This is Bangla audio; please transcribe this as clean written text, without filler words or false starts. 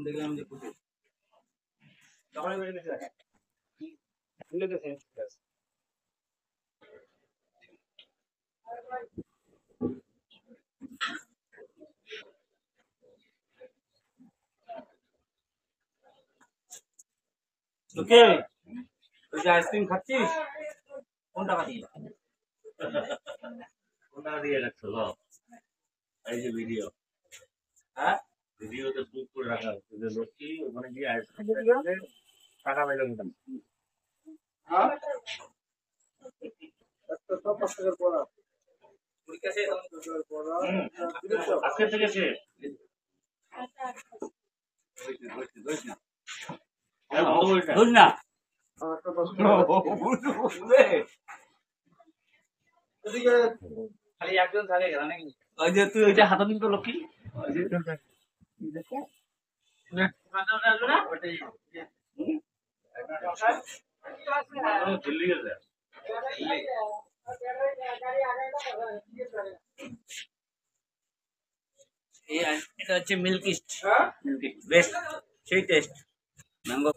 দেখলাম যে পুজো তখন বেড়ে গেছে ভুলে গেছে ওকে তুই যে আইসক্রিম খাচ্ছিস কোন টাকা দিয়ে কোন টাকা দিয়ে রাখছো গো? এই যে ভিডিও, হ্যাঁ ভিডিওতে শুট করে রাখা হচ্ছে যে লোকটি ওখানে গিয়ে আইসক্রিম টাকা পাইল কেন? হ্যাঁ সব পাঁচটার পড়া পরীক্ষা শেষ পড়া আজকে থেকে সে ধর না খালি একজন থাকে নাকি ওই যে তুই ওইটা হাতে নিতে লক্ষ্মী দিল্লি গেছে এটা হচ্ছে মিল্কিস্ট বেস্ট সেই টেস্ট ম্যাঙ্গো